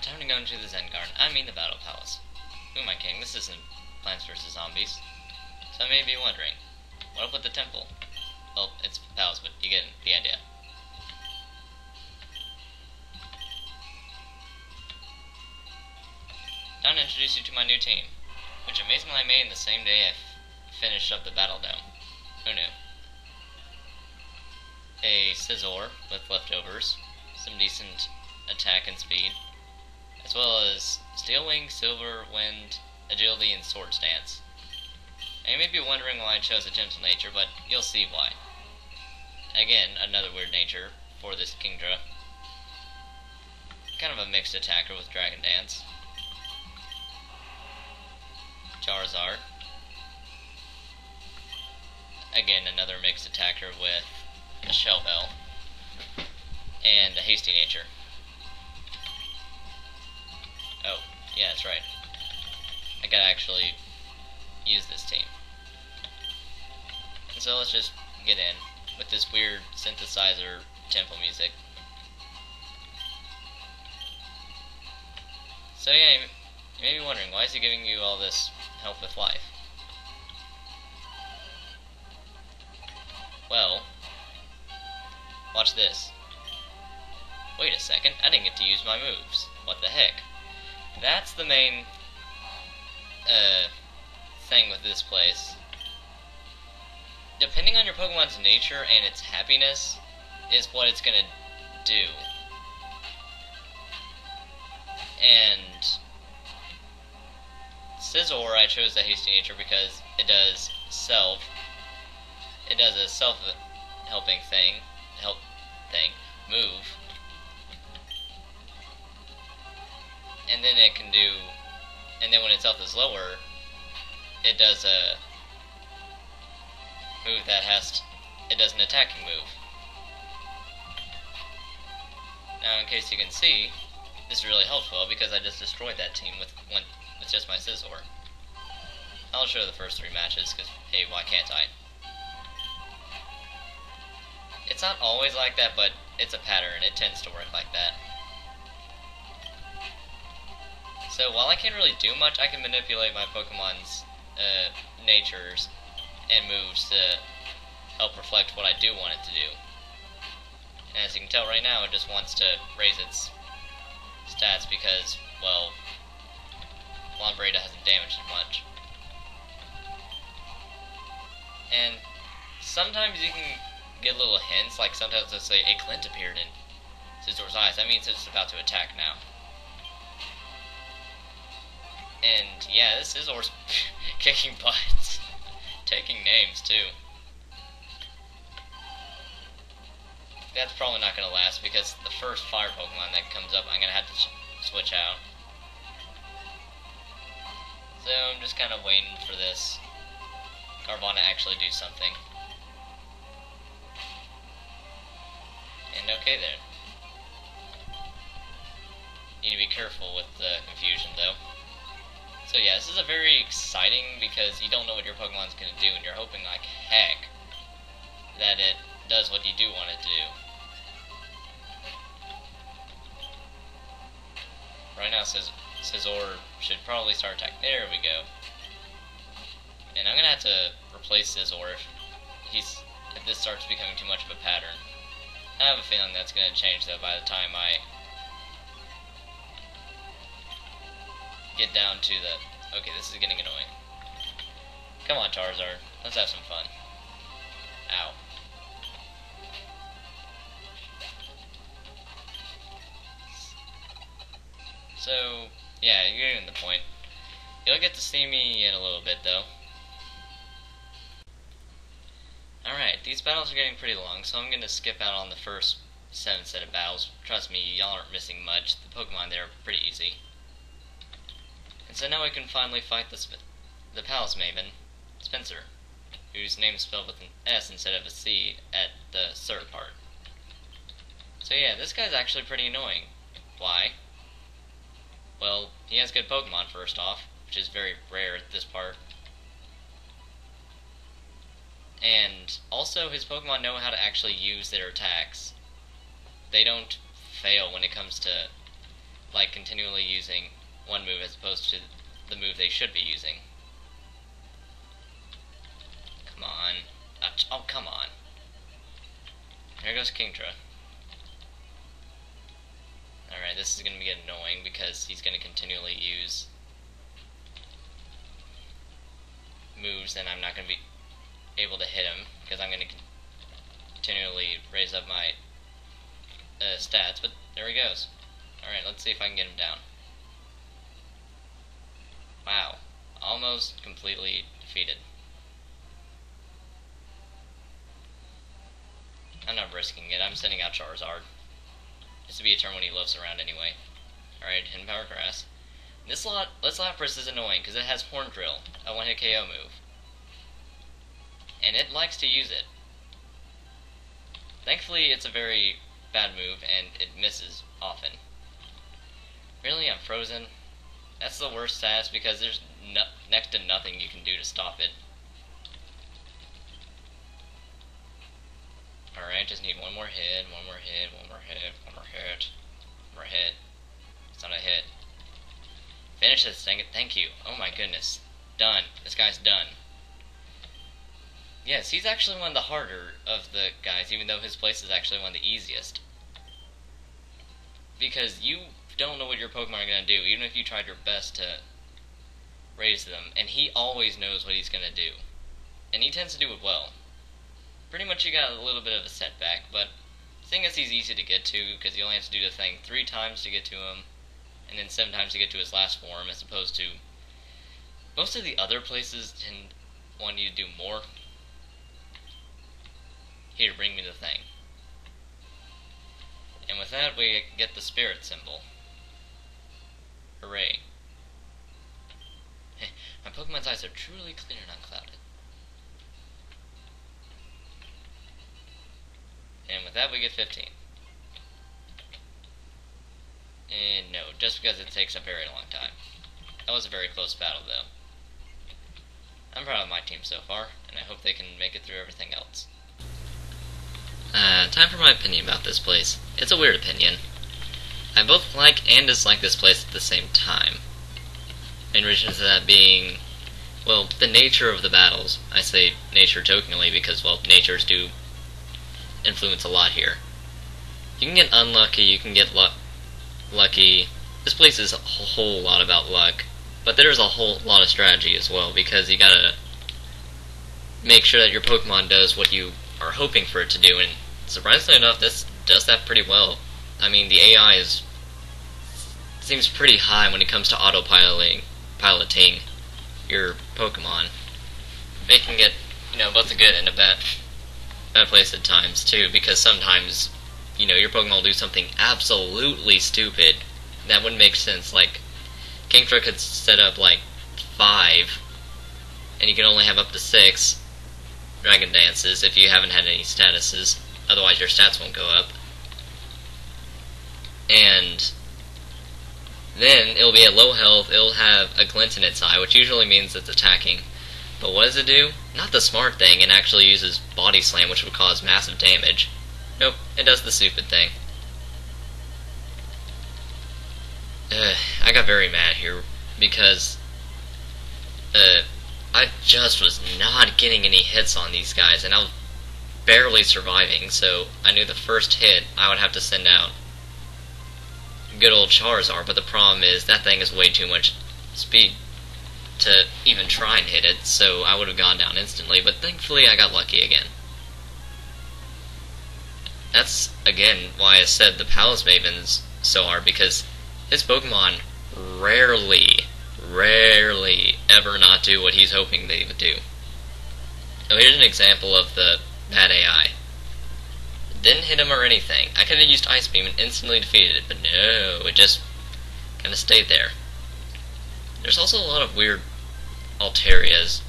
Time to go into the Zen Garden. I mean the Battle Palace. Who am I kidding? This isn't Plants vs. Zombies. Some may be wondering, what up with the temple? Well, it's a palace, but you get the idea. Time to introduce you to my new team, which amazingly I made the same day I finished up the Battle Dome. Who knew? A Scizor with leftovers, some decent attack and speed, as well as Steel Wing, Silver Wind, Agility, and Sword Stance. Now you may be wondering why I chose a gentle nature, but you'll see why. Again, another weird nature for this Kingdra. Kind of a mixed attacker with Dragon Dance. Charizard. Again, another mixed attacker with a Shell Bell. And a hasty nature. Oh, yeah, that's right. I gotta actually use this team. And so let's just get in with this weird synthesizer tempo music. So yeah, you may be wondering, why is he giving you all this help with life? Well, watch this. Wait a second, I didn't get to use my moves. What the heck? That's the main thing with this place. Depending on your Pokemon's nature and its happiness is what it's gonna do. And Scizor, I chose the hasty nature because it does a self-helping move. And then it can do, and then when its health is lower, it does a move that it does an attacking move. Now, in case you can see, this really helps well because I just destroyed that team with just my Scizor. I'll show the first 3 matches because, hey, why can't I? It's not always like that, but it's a pattern. It tends to work like that. So while I can't really do much, I can manipulate my Pokemon's natures and moves to help reflect what I do want it to do. And as you can tell right now, it just wants to raise its stats because, well, Lombrada hasn't damaged it much. And sometimes you can get little hints, like sometimes they'll say a glint appeared in Scizor's eyes. That means it's about to attack now. And yeah, this Scizor's kicking butt. Taking names too. That's probably not going to last because the first fire Pokemon that comes up I'm going to have to switch out. So I'm just kind of waiting for this Carvana to actually do something. And okay there. Need to be careful with the confusion though. So yeah, this is a very exciting because you don't know what your Pokemon's going to do and you're hoping like heck that it does what you do want it to do. Right now Scizor should probably start attack. There we go. And I'm going to have to replace Scizor if this starts becoming too much of a pattern. I have a feeling that's going to change though by the time I get down to the... Okay, this is getting annoying. Come on, Charizard. Let's have some fun. Ow. So, yeah, you're getting the point. You'll get to see me in a little bit, though. Alright, these battles are getting pretty long, so I'm going to skip out on the first 7 set of battles. Trust me, y'all aren't missing much. The Pokemon there are pretty easy. And so now we can finally fight the Palace Maven, Spenser, whose name is spelled with an S instead of a C at the third part. So yeah, this guy's actually pretty annoying. Why? Well, he has good Pokemon first off, which is very rare at this part. And also his Pokemon know how to actually use their attacks. They don't fail when it comes to like continually using one move as opposed to the move they should be using. Come on. Oh, come on. There goes Kingdra. Alright, this is going to get annoying because he's going to continually use moves and I'm not going to be able to hit him because I'm going to continually raise up my stats, but there he goes. Alright, let's see if I can get him down. Wow. Almost completely defeated. I'm not risking it. I'm sending out Charizard. This would be a turn when he loafs around anyway. Alright, Hidden Power Grass. This Lapras is annoying because it has Horn Drill, a one-hit KO move. And it likes to use it. Thankfully, it's a very bad move and it misses often. Really? I'm frozen? That's the worst status because there's next to nothing you can do to stop it. Alright, just need one more hit, one more hit, one more hit, one more hit, one more hit. It's not a hit. Finish this, dang it, thank you. Oh my goodness. Done. This guy's done. Yes, he's actually one of the harder of the guys, even though his place is actually one of the easiest. Because you don't know what your Pokemon are going to do, even if you tried your best to raise them, and he always knows what he's going to do. And he tends to do it well. Pretty much you got a little bit of a setback, but seeing as he's easy to get to, because you only have to do the thing 3 times to get to him, and then 7 times to get to his last form, as opposed to most of the other places tend want you to do more. Here, bring me the thing. And with that, we get the spirit symbol. Hooray. My Pokemon's eyes are truly clear and unclouded. And with that, we get 15. And no, just because it takes a very long time. That was a very close battle, though. I'm proud of my team so far, and I hope they can make it through everything else. Time for my opinion about this place. It's a weird opinion. I both like and dislike this place at the same time. In addition to that being, well, the nature of the battles. I say nature jokingly because, well, natures do influence a lot here. You can get unlucky, you can get lucky. This place is a whole lot about luck, but there's a whole lot of strategy as well, because you gotta make sure that your Pokemon does what you are hoping for it to do, and surprisingly enough, this does that pretty well. I mean, the AI seems pretty high when it comes to piloting your Pokemon, making it, both a good and a bad place at times too, because sometimes, your Pokemon will do something absolutely stupid that wouldn't make sense. Like, Kingdra could set up like 5, and you can only have up to 6 Dragon Dances if you haven't had any statuses, otherwise your stats won't go up. And then it'll be at low health, it'll have a glint in its eye, which usually means it's attacking. But what does it do? Not the smart thing, and actually uses Body Slam, which would cause massive damage. Nope, it does the stupid thing. I got very mad here, because I just was not getting any hits on these guys, and I was barely surviving, so I knew the first hit I would have to send out good old Charizard, but the problem is that thing is way too much speed to even try and hit it, so I would have gone down instantly, but thankfully I got lucky again. That's, again, why I said the Palace Maven's so hard, because his Pokemon rarely ever not do what he's hoping they would do. Now here's an example of the bad AI. Didn't hit him or anything. I could have used Ice Beam and instantly defeated it, but no, it just kind of stayed there. There's also a lot of weird Alterias.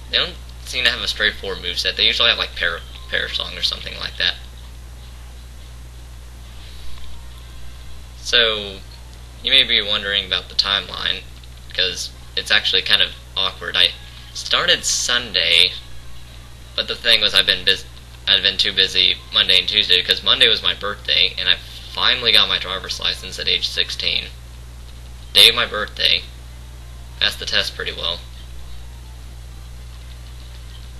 They don't seem to have a straightforward moveset. They usually have like Parasong or something like that. So, you may be wondering about the timeline, because it's actually kind of awkward. I started Sunday, but the thing was I'd been too busy Monday and Tuesday, because Monday was my birthday, and I finally got my driver's license at age 16. day of my birthday. Passed the test pretty well.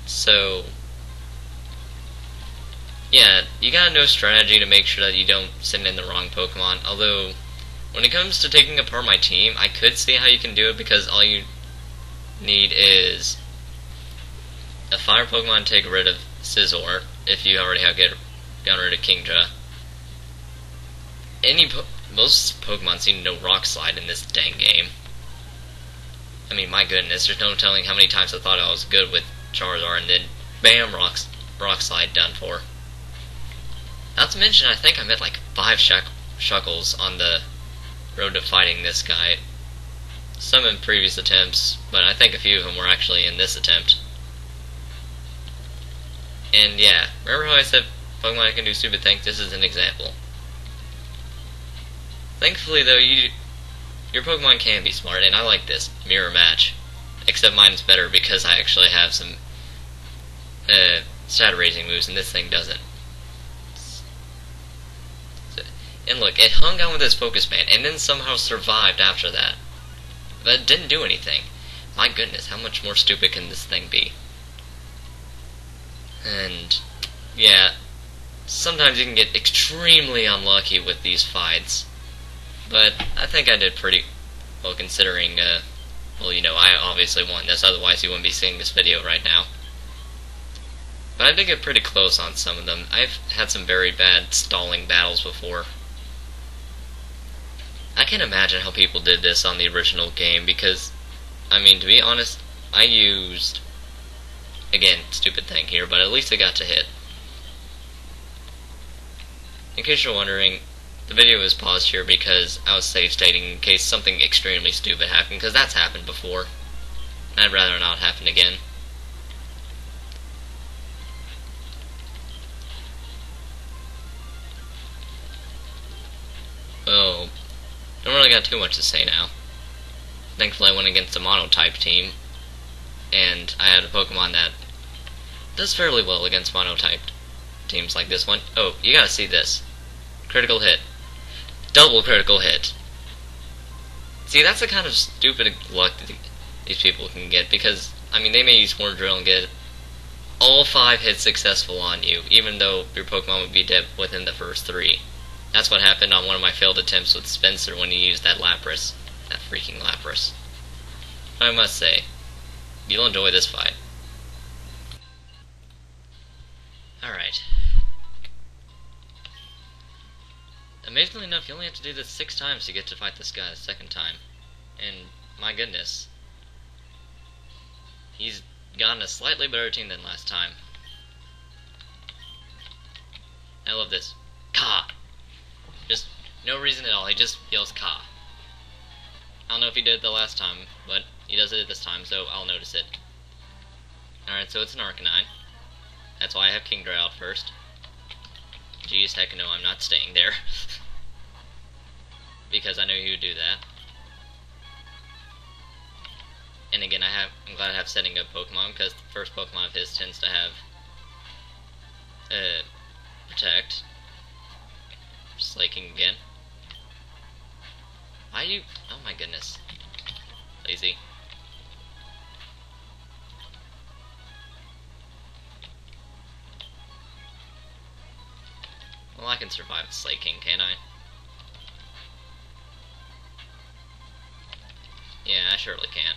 So, yeah, you gotta know strategy to make sure that you don't send in the wrong Pokemon. Although, when it comes to taking apart my team, I could see how you can do it because all you need is a fire Pokemon to take rid of Scizor, if you already have gotten rid of Kingdra. Most Pokemon seem to know Rock Slide in this dang game. I mean, my goodness, there's no telling how many times I thought I was good with Charizard, and then bam, Rock Slide done for. Not to mention, I think I met like 5 Shuckles on the road to fighting this guy. Some in previous attempts, but I think a few of them were actually in this attempt. And yeah, remember how I said Pokemon can do stupid things? This is an example. Thankfully though, your Pokemon can be smart, and I like this mirror match. Except mine is better because I actually have some stat raising moves, and this thing doesn't. And look, it hung on with its Focus Band, and then somehow survived after that. But it didn't do anything. My goodness, how much more stupid can this thing be? And, yeah, sometimes you can get extremely unlucky with these fights. But I think I did pretty well considering, well, you know, I obviously won this, otherwise you wouldn't be seeing this video right now. But I did get pretty close on some of them. I've had some very bad stalling battles before. I can't imagine how people did this on the original game because, I mean, to be honest, I used, again, stupid thing here, but at least I got to hit. In case you're wondering, the video is paused here because I was safe stating in case something extremely stupid happened, because that's happened before. And I'd rather not happen again. Oh, don't really got too much to say now. Thankfully I went against a mono-type team, and I had a Pokemon that does fairly well against mono-typed teams like this one. Oh, you gotta see this. Critical hit. Double critical hit. See, that's the kind of stupid luck that these people can get, because, I mean, they may use Horn Drill and get all 5 hits successful on you, even though your Pokemon would be dead within the first 3. That's what happened on one of my failed attempts with Spenser when he used that Lapras. That freaking Lapras. I must say, you'll enjoy this fight. Alright. Amazingly enough, you only have to do this 6 times to get to fight this guy the second time. And, my goodness, he's gotten a slightly better team than last time. I love this. Ka! Just, no reason at all, he just yells Ka. I don't know if he did it the last time, but he does it this time, so I'll notice it. Alright, so it's an Arcanine. That's why I have Kingdra out first. Geez, heck no, I'm not staying there. Because I knew he would do that. And again, I'm glad I have setting up Pokemon, because the first Pokemon of his tends to have Protect. Slaking again. Why you? Oh my goodness. Lazy. Well, I can survive Slaking, can't I? Yeah, I surely can.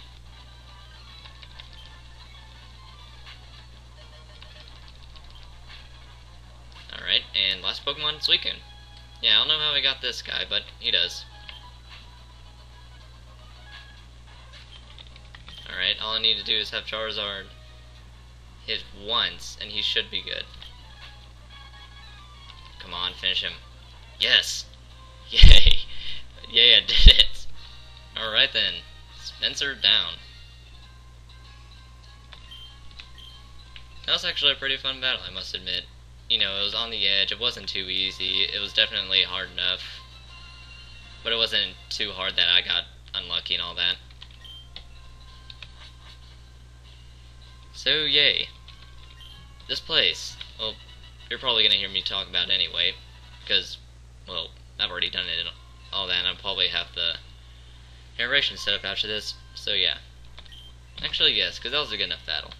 Alright, and last Pokemon, Suicune. Yeah, I don't know how he got this guy, but he does. Alright, all I need to do is have Charizard hit once, and he should be good. Come on, finish him. Yes! Yay! Yay, I did it! Alright then. Spenser down. That was actually a pretty fun battle, I must admit. You know, it was on the edge, it wasn't too easy, it was definitely hard enough. But it wasn't too hard that I got unlucky and all that. So, yay. This place, well, you're probably going to hear me talk about it anyway, because, well, I've already done it and all that, and I'll probably have the narration set up after this, so yeah. Actually, yes, because that was a good enough battle.